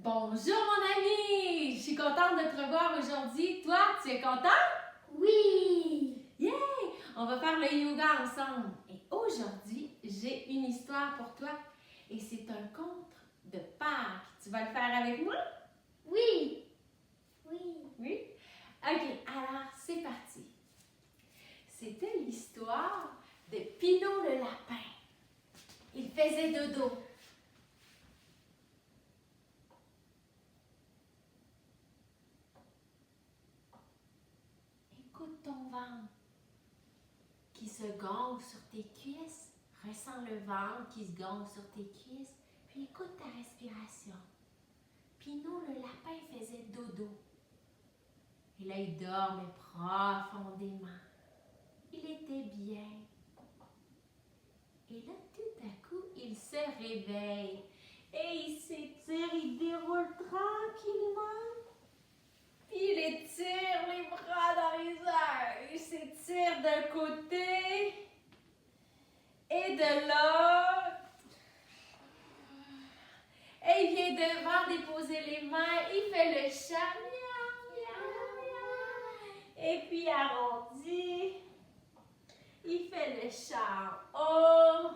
Bonjour mon ami! Je suis contente de te revoir aujourd'hui. Toi, tu es content? Oui! Yeah! On va faire le yoga ensemble. Et aujourd'hui, j'ai une histoire pour toi. Et c'est un conte de Pâques. Tu vas le faire avec moi? Oui! Oui! Oui? Ok, alors c'est parti. C'était l'histoire de Pinot le lapin. Il faisait dodo. Écoute ton ventre qui se gonfle sur tes cuisses. Ressens le ventre qui se gonfle sur tes cuisses. Puis écoute ta respiration. Pinot le lapin faisait dodo. Et là, il dormait profondément. Il était bien. Et là, tout à coup, il se réveille. Et il s'étire, il déroule tranquillement. Puis il étire les bras dans les airs. Il s'étire d'un côté et de l'autre. Et il vient devant déposer les mains. Il fait le chat. Miaou, miaou, miaou. Et puis il arrondit. Il fait le chat en haut.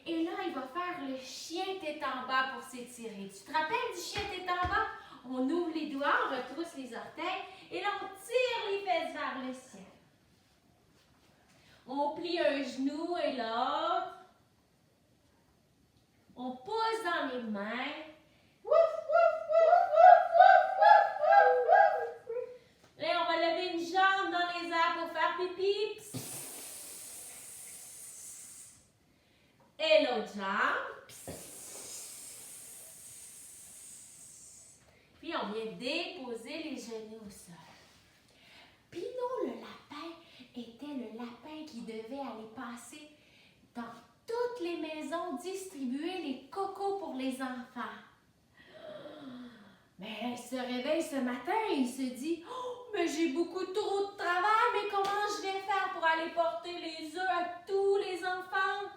Et là, il va faire le chien tête en bas pour s'étirer. Tu te rappelles du chien tête en bas? On ouvre les doigts, on retrousse les orteils et là, on tire les fesses vers le ciel. On plie un genou et l'autre. On pousse dans les mains. Wouf, wouf, wouf, wouf, wouf, wouf, wouf, wouf. Et on va lever une jambe dans les airs pour faire pipi. Psst. Et l'autre jambe. Psst. Puis on vient déposer les genoux au sol. Pinot le lapin était le lapin qui devait aller passer dans toutes les maisons distribuer les cocos pour les enfants. Mais il se réveille ce matin et il se dit « Oh, mais j'ai beaucoup trop de travail, mais comment je vais faire pour aller porter les œufs à tous les enfants?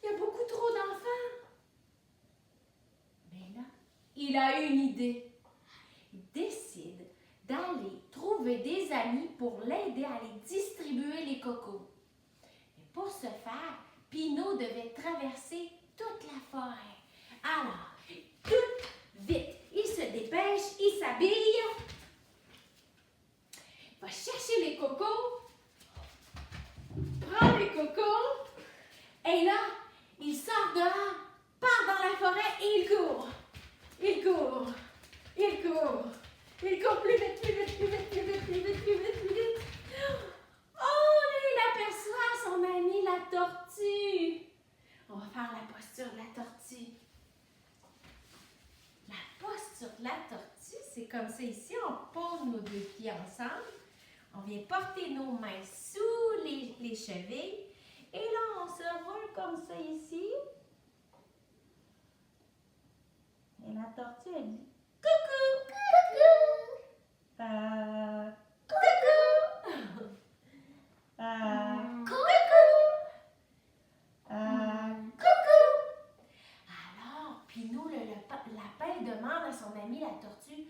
Il y a beaucoup trop d'enfants. » Mais là, il a une idée. Il décide d'aller trouver des amis pour l'aider à aller distribuer les cocos. Et pour ce faire, Pinot devait traverser toute la forêt. Alors, tout vite, il se dépêche, il s'habille. Il va chercher les cocos, prend les cocos, et là, il sort dehors, part dans la forêt et il court. Il court, il court, il court plus vite, plus vite, plus vite, plus vite, plus vite, plus vite, plus vite. Oh, là, il aperçoit son ami la tortue. On va faire la posture de la tortue. La posture de la tortue, c'est comme ça ici. On pose nos deux pieds ensemble. On vient porter nos mains sous les chevilles. Et là, on se roule comme ça ici. Et la tortue, elle dit coucou, coucou, coucou, coucou. Alors, Pinot le lapin demande à son ami la tortue,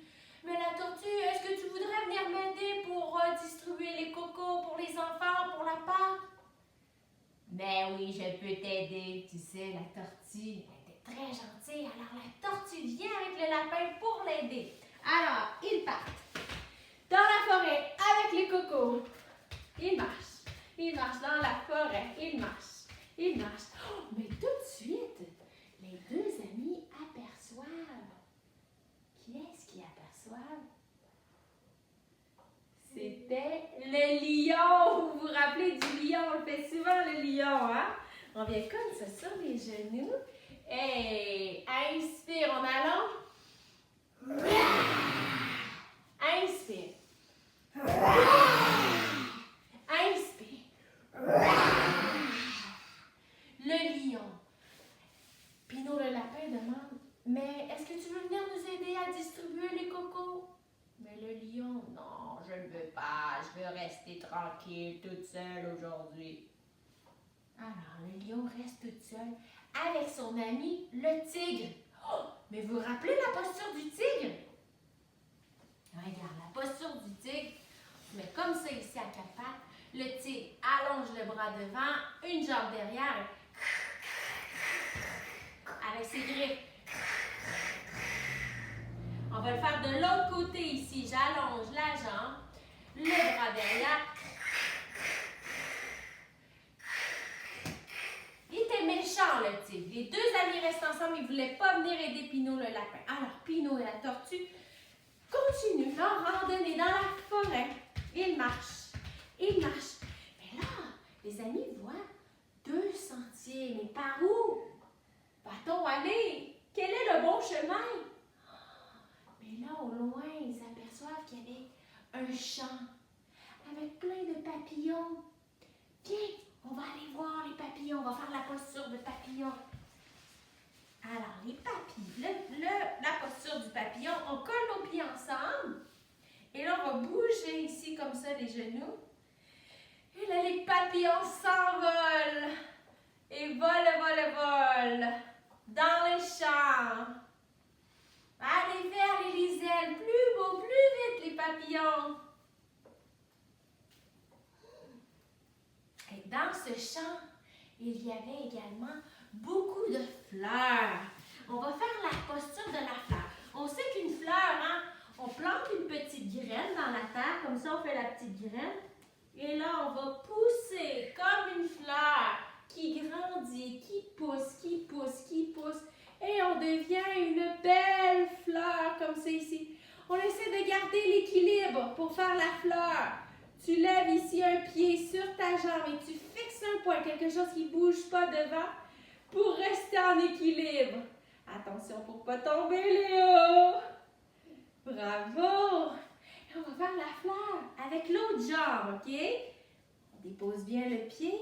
mais la tortue, est-ce que tu voudrais venir m'aider pour distribuer les cocos pour les enfants, pour la Pâques? Ben oui, je peux t'aider. Tu sais, la tortue, elle était très gentille. Alors la tortue vient avec le lapin pour l'aider. Alors, ils partent dans la forêt avec les cocos. Ils marchent dans la forêt. Ils marchent. Oh, mais tout de suite, les deux amis aperçoivent. Qui est-ce qui aperçoivent? C'était le lion. Vous vous rappelez du lion? On le fait souvent, le lion, hein? On vient comme ça sur les genoux. Et inspire en allant. Inspire. Inspire. Le lion. Pinot le lapin demande, mais est-ce que tu veux venir nous aider à distribuer les cocos? Mais le lion, non, je ne veux pas, je veux rester tranquille, toute seule aujourd'hui. Alors, le lion reste toute seule avec son ami, le tigre. Oh, mais vous vous rappelez la posture du tigre. Regarde, la posture du tigre. Tu mets comme ça ici à quatre pattes. Le tigre allonge le bras devant, une jambe derrière. Avec ses griffes. On va le faire de l'autre côté ici. J'allonge la jambe, le bras derrière. Il était méchant, le tigre. Les deux amis restent ensemble. Ils ne voulaient pas venir aider Pinot le lapin. Alors, Pinot et la tortue continuent leur randonnée dans la forêt. Ils marchent. Ils marchent. Mais là, les amis voient deux sentiers. Mais par où va-t-on aller? Quel est le bon chemin? Mais là, au loin, ils aperçoivent qu'il y avait un champ avec plein de papillons. Viens, on va aller voir les papillons. On va faire la posture de papillon. Alors, les papillons, la posture du papillon, on colle nos pieds ensemble. Et là, on va bouger ici comme ça les genoux. Et là, les papillons s'envolent. Et volent dans les champs. Allez vers les ailes, plus beau, plus vite les papillons. Et dans ce champ, il y avait également beaucoup de fleurs. On va faire la posture de la fleur. On sait qu'une fleur, hein, on plante une petite graine dans la terre, comme ça on fait la petite graine. Et là, on va pousser comme une fleur qui grandit, qui pousse, qui pousse, qui pousse. Et on devient une belle fleur comme c'est ici. On essaie de garder l'équilibre pour faire la fleur. Tu lèves ici un pied sur ta jambe et tu fixes un point, quelque chose qui ne bouge pas devant pour rester en équilibre. Attention pour ne pas tomber, Léo. Bravo. Et on va faire la fleur avec l'autre jambe, OK? On dépose bien le pied.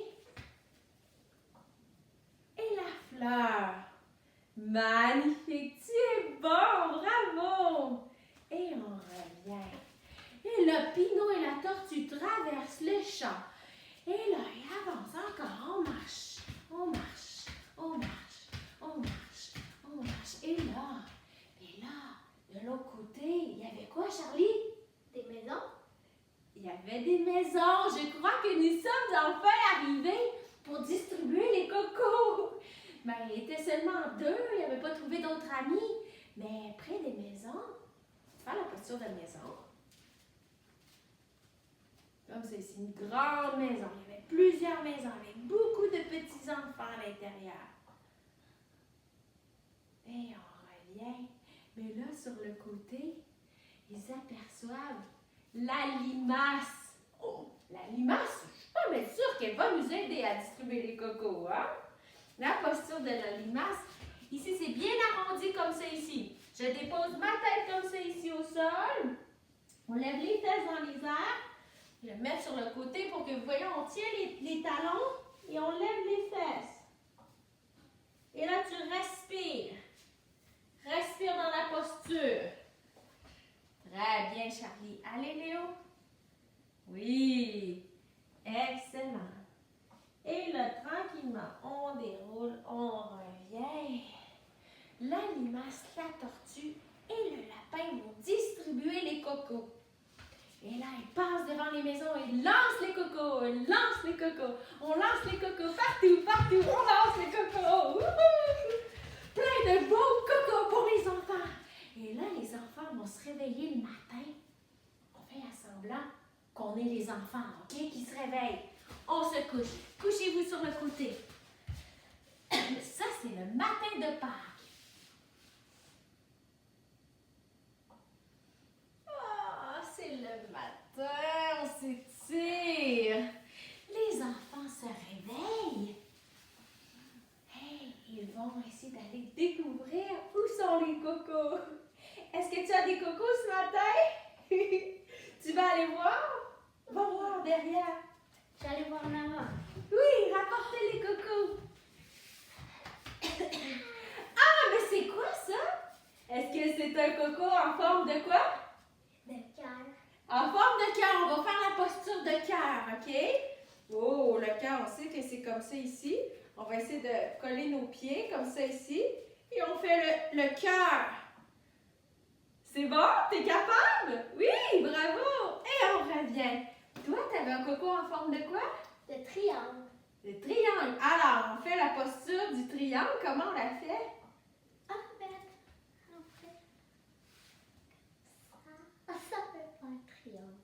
Et la fleur. Magnifique, tu es bon, bravo! Et on revient. Et là, Pinot et la tortue traversent le champ. Et là, ils avancent encore, on marche, on marche, on marche, on marche, on marche. Et là, de l'autre côté, il y avait quoi, Charlie? Des maisons? Il y avait des maisons. Je crois que nous sommes enfin arrivés pour distribuer les cocos. Ben, il était seulement deux, il n'avait pas trouvé d'autres amis. Mais près des maisons, faire la posture de maison. Comme c'est ici, une grande maison. Il y avait plusieurs maisons avec beaucoup de petits-enfants à l'intérieur. Et on revient. Mais là, sur le côté, ils aperçoivent la limace. Oh, la limace, je suis pas bien sûre qu'elle va nous aider à distribuer les cocos, hein? La posture de la limace. Ici, c'est bien arrondi comme ça ici. Je dépose ma tête comme ça ici au sol. On lève les fesses dans les airs. Je vais me mettre sur le côté pour que vous voyez, on tient les talons et on lève les fesses. Et là, tu respires. Respire dans la posture. Très bien, Charlie. Allez, Léo. Oui. Excellent. Et là, tranquillement, on déroule, on revient. La limace, la tortue et le lapin vont distribuer les cocos. Et là, ils passent devant les maisons et lancent les cocos, lancent les cocos. On lance les cocos partout, partout, on lance les cocos. Wouhou! Plein de beaux cocos pour les enfants. Et là, les enfants vont se réveiller le matin. On fait semblant qu'on est les enfants, OK, qui se réveillent. On se couche. Couchez-vous sur le côté. Ça, c'est le matin de Pâques. Ah, c'est le matin, on s'étire. Les enfants se réveillent. Hey, ils vont essayer d'aller découvrir où sont les cocos. Est-ce que tu as des cocos ce matin? Tu vas aller voir? Va voir derrière. J'allais voir maman. Oui, rapportez les cocos. Ah, mais c'est quoi ça? Est-ce que c'est un coco en forme de quoi? De cœur. En forme de cœur. On va faire la posture de cœur, OK? Oh, le cœur, on sait que c'est comme ça ici. On va essayer de coller nos pieds comme ça ici. Et on fait le cœur. en forme de quoi? De triangle. De triangle. Alors, on fait la posture du triangle. Comment on la fait? Ça fait un triangle.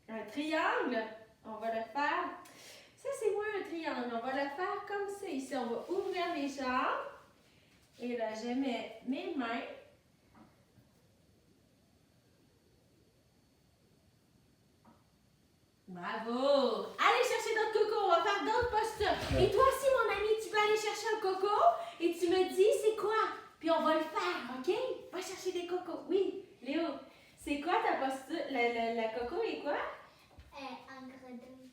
Un triangle, on va le faire. Ça, c'est moi un triangle. On va le faire comme ça. Ici, on va ouvrir les jambes. Et là, je mets mes mains. Bravo! Allez chercher d'autres cocos. On va faire d'autres postures. Et toi aussi, mon ami, tu peux aller chercher un coco et tu me dis c'est quoi? Puis on va le faire, OK? Va chercher des cocos. Oui, Léo. C'est quoi ta posture? La coco est quoi? Un grenouille.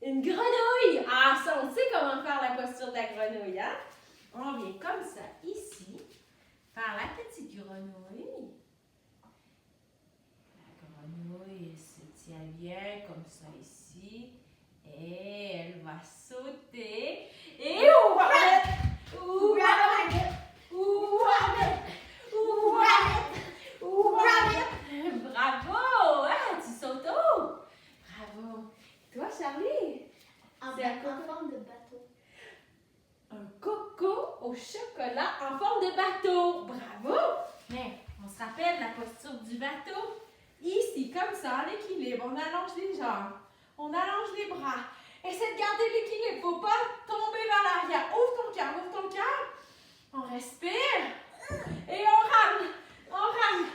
Une grenouille! Ah, ça, on sait comment faire la posture de la grenouille, hein? On vient comme ça, ici, faire la petite grenouille. La grenouille se tient bien comme ça ici. Et elle va sauter. Et Bravo! Ah, tu sautes haut! Bravo! Toi, Charlie? C'est En forme de bateau. Un coco au chocolat en forme de bateau. Bravo! Mais on se rappelle la posture du bateau. Ici, comme ça, en équilibre. On allonge les jambes. On allonge les bras. Essaie de garder l'équilibre. Faut pas tomber vers l'arrière. Ouvre ton cœur, ouvre ton cœur. On respire. Et on rame. On rame.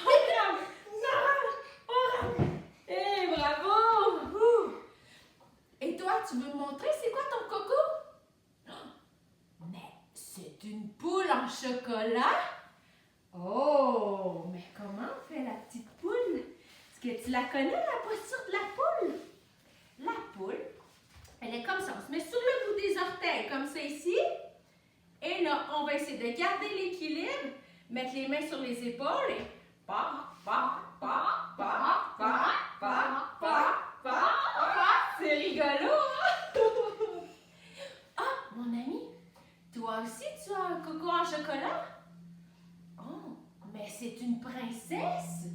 On rame. On rame. Et bravo! Ouh. Et toi, tu veux me montrer c'est quoi ton coco? Mais c'est une poule en chocolat? Oh, mais comment fait la petite poule? Est-ce que tu la connais, la posture de la poule? La poule, elle est comme ça. On se met sur le bout des orteils, comme ça ici. Et là, on va essayer de garder l'équilibre, mettre les mains sur les épaules et c'est rigolo, hein? Ah, mon ami, toi aussi, tu as un coco en chocolat? Oh, mais c'est une princesse?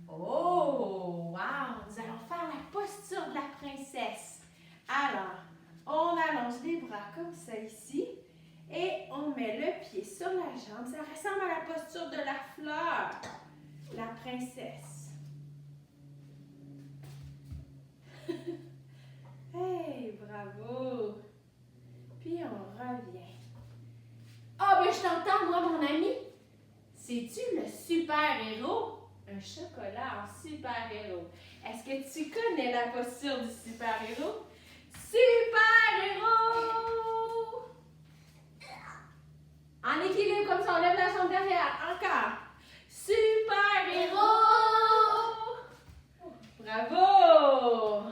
Oh, wow! Nous allons faire la posture de la princesse. Alors, on allonge les bras comme ça ici et on met le pied sur la jambe. Ça ressemble à la posture de la fleur, la princesse. Hey, bravo! Puis on revient. Ah, ben je t'entends, moi, mon ami. C'est-tu le super-héros? Un chocolat en super-héros. Est-ce que tu connais la posture du super-héros? Super-héros! En équilibre, comme ça, on lève la jambe derrière. Encore. Super-héros! Bravo!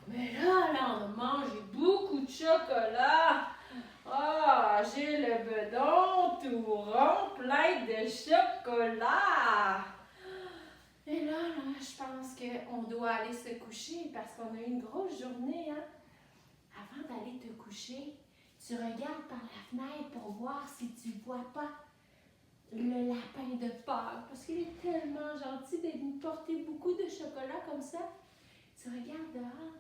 Mais là, on a mangé beaucoup de chocolat. Ah, j'ai le bedon tout rond, plein de chocolat. Et là, je pense qu'on doit aller se coucher parce qu'on a eu une grosse journée, hein. Avant d'aller te coucher, tu regardes par la fenêtre pour voir si tu vois pas le lapin de Pâques. Parce qu'il est tellement gentil de nous porter beaucoup de chocolat comme ça. Tu regardes dehors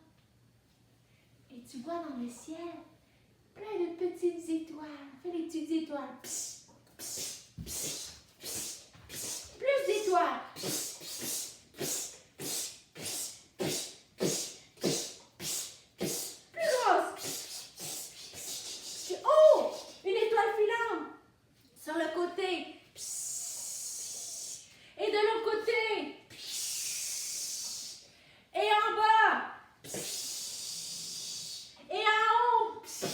et tu vois dans le ciel plein de petites étoiles. Fais les petites étoiles. Psst, psst, psst, psst, psst. Plus d'étoiles. Psst, psst, psst, psst, psst, psst, psst, psst, psst, psst. Plus grosse. Psst, psst, psst. Oh! Une étoile filante. Sur le côté. Psst. Et de l'autre côté. Psst. Et en bas. Psst. Et en haut. Psst.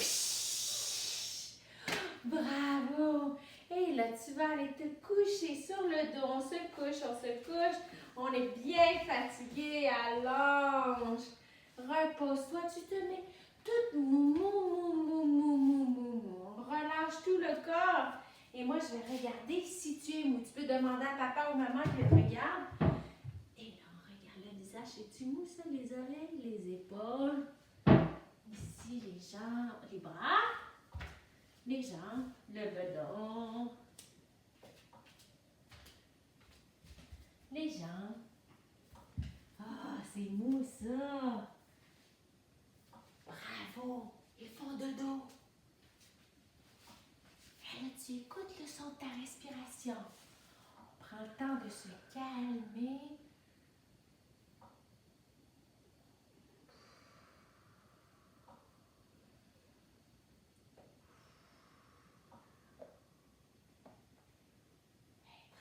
Bravo. Et là, tu vas aller te coucher sur le dos. On se couche, on se couche. On est bien fatigué. Allonge. Repose-toi. Tu te mets toute mou, mou, mou, mou, mou, mou, mou, mou. On relâche tout le corps. Et moi, je vais regarder si tu es mou. Tu peux demander à papa ou maman qui te regarde. Et là, on regarde le visage. Es-tu mou, ça? Les oreilles, les épaules. Ici, les jambes, les bras, les jambes, le bedon, les jambes. Ah, c'est mou ça. ils font dodo. Et là, tu écoutes le son de ta respiration. On prend le temps de se calmer.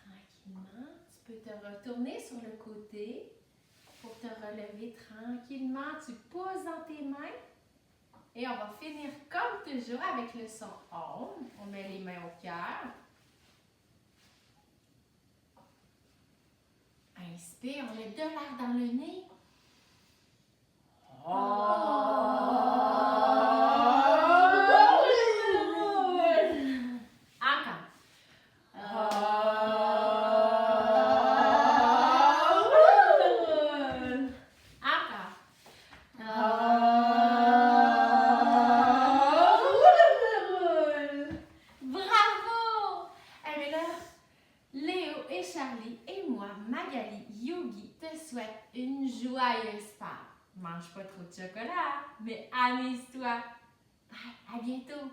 Tranquillement, tu peux te retourner sur le côté pour te relever tranquillement. Tu poses dans tes mains et on va finir comme toujours avec le son OM. On met les mains au cœur. Inspire, on met de l'air dans le nez. Encore. Bravo! Eh bien là, Léo et Charlie et moi, Magali, Yogi, te souhaitent une joyeuse Pâques. Mange pas trop de chocolat, mais amuse-toi. Bye, à bientôt!